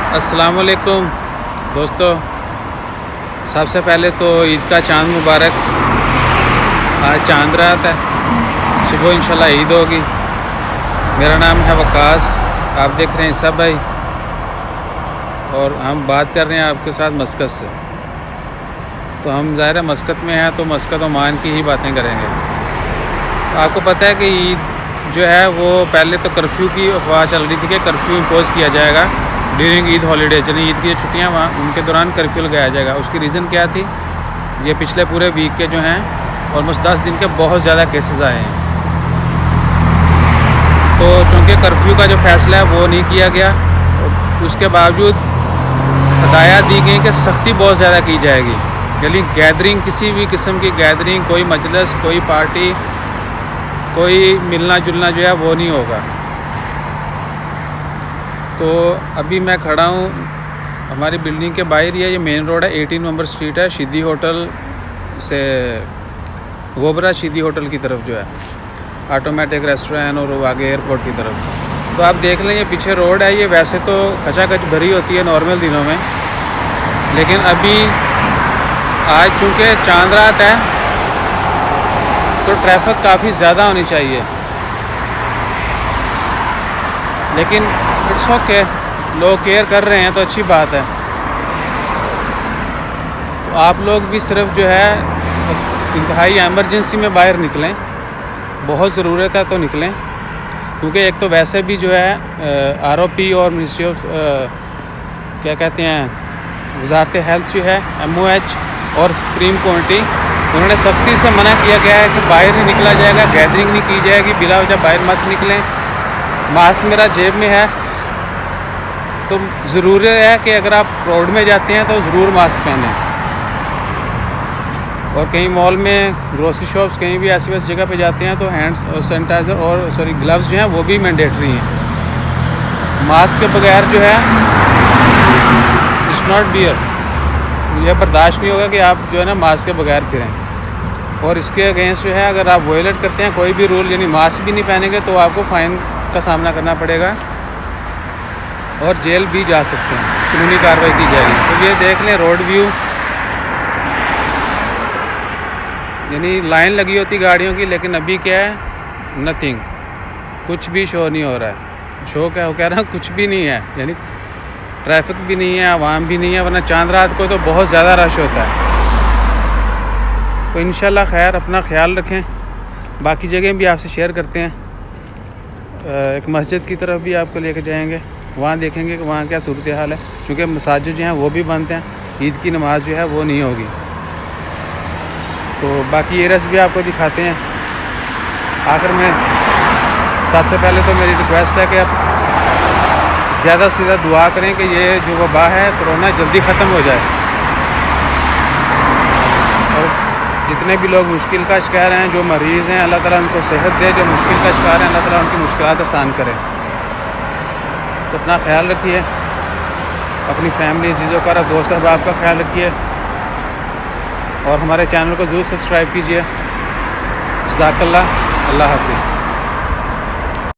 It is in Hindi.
अस्सलाम वालेकुम दोस्तों, सबसे पहले तो ईद का चांद मुबारक। आज चांद रात है, सुबह इंशाल्लाह ईद होगी। मेरा नाम है वकास, आप देख रहे हैं सब भाई, और हम बात कर रहे हैं आपके साथ मस्कत से। तो हम ज़ाहिर है मस्कत में हैं तो मस्कत ओमान की ही बातें करेंगे। तो आपको पता है कि ईद जो है वो पहले तो कर्फ्यू की अफवाह चल रही थी कि कर्फ्यू इम्पोज़ किया जाएगा ड्यूरिंग ईद हॉलीडे, यानी ईद की जो छुट्टियाँ वहाँ उनके दौरान कर्फ्यू लगाया जाएगा। उसकी रीज़न क्या थी? ये पिछले पूरे वीक के जो हैं ऑलमोस्ट 10 दिन के बहुत ज़्यादा केसेस आए हैं। तो चूँकि कर्फ्यू का जो फ़ैसला है वो नहीं किया गया, उसके बावजूद हदायत दी गई कि सख्ती बहुत ज़्यादा की जाएगी, यानी गैदरिंग, किसी भी किस्म की गैदरिंग, कोई मजलिस, कोई पार्टी, कोई मिलना जुलना जो है वो नहीं होगा। तो अभी मैं खड़ा हूँ हमारी बिल्डिंग के बाहर, ये मेन रोड है, 18 नंबर स्ट्रीट है, शिदी होटल से गोबरा शिदी होटल की तरफ जो है ऑटोमेटिक रेस्टोरेंट, और आगे एयरपोर्ट की तरफ। तो आप देख लें ये पीछे रोड है, ये वैसे तो खचाखच भरी होती है नॉर्मल दिनों में, लेकिन अभी आज चूँकि चांद रात है तो ट्रैफिक काफ़ी ज़्यादा होनी चाहिए, लेकिन इट्स ओके, लोग केयर कर रहे हैं तो अच्छी बात है। तो आप लोग भी सिर्फ जो है इंतहाई एमरजेंसी में बाहर निकलें, बहुत ज़रूरत है तो निकलें, क्योंकि एक तो वैसे भी जो है आरओपी और मिनिस्ट्री ऑफ क्या कहते हैं वजारत हेल्थ जो है MOH और सुप्रीम कोर्ट, उन्होंने सख्ती से मना किया गया है कि बाहर नहीं निकला जाएगा, गैदरिंग नहीं की जाएगी, बिला वजह बाहर मत निकलें। मास्क मेरा जेब में है, तो ज़रूरी है कि अगर आप रोड में जाते हैं तो ज़रूर मास्क पहनें, और कहीं मॉल में, ग्रोसरी शॉप्स, कहीं भी ऐसी वैसी जगह पे जाते हैं तो हैंड सैनिटाइज़र और ग्लव्स जो हैं वो भी मैंडेटरी हैं। मास्क के बगैर जो है इट्स नॉट बियर, यह बर्दाश्त नहीं होगा कि आप जो है ना मास्क के बगैर फिरें। और इसके अगेंस्ट जो है अगर आप वायलेट करते हैं कोई भी रूल, यानी मास्क भी नहीं पहनेंगे, तो आपको फ़ाइन का सामना करना पड़ेगा और जेल भी जा सकते हैं, कानूनी कार्रवाई की जाएगी। तो ये देख लें रोड व्यू, यानी लाइन लगी होती गाड़ियों की, लेकिन अभी क्या है, नथिंग, कुछ भी शो नहीं हो रहा है। शो क्या हो कह रहा हूँ, कुछ भी नहीं है, यानी ट्रैफिक भी नहीं है, आवाम भी नहीं है, वरना चांद रात को तो बहुत ज़्यादा रश होता है। तो इंशाल्लाह खैर, अपना ख्याल रखें। बाकी जगह भी आपसे शेयर करते हैं, एक मस्जिद की तरफ भी आपको लेकर जाएंगे, वहाँ देखेंगे कि वहाँ क्या सूरत हाल है, क्योंकि मसाजिद जो हैं वो भी बंद हैं, ईद की नमाज जो है वो नहीं होगी। तो बाकी एरियाज भी आपको दिखाते हैं। आखिर में सबसे पहले तो मेरी रिक्वेस्ट है कि आप ज़्यादा से ज़्यादा दुआ करें कि ये जो वबा है, कोरोना, जल्दी ख़त्म हो जाए, और जितने भी लोग मुश्किल का शिकार हैं, जो मरीज़ हैं, अल्लाह ताला उनको सेहत दे, जो मुश्किल का शिकार हैं, अल्लाह ताला उनकी मुश्किलात आसान करे। तो अपना ख्याल रखिए, अपनी फैमिली, चीज़ों का, दोस्त अहबाब का ख्याल रखिए, और हमारे चैनल को ज़रूर सब्सक्राइब कीजिए। जज़ाकल्लाह, अल्लाह हाफ़िज़।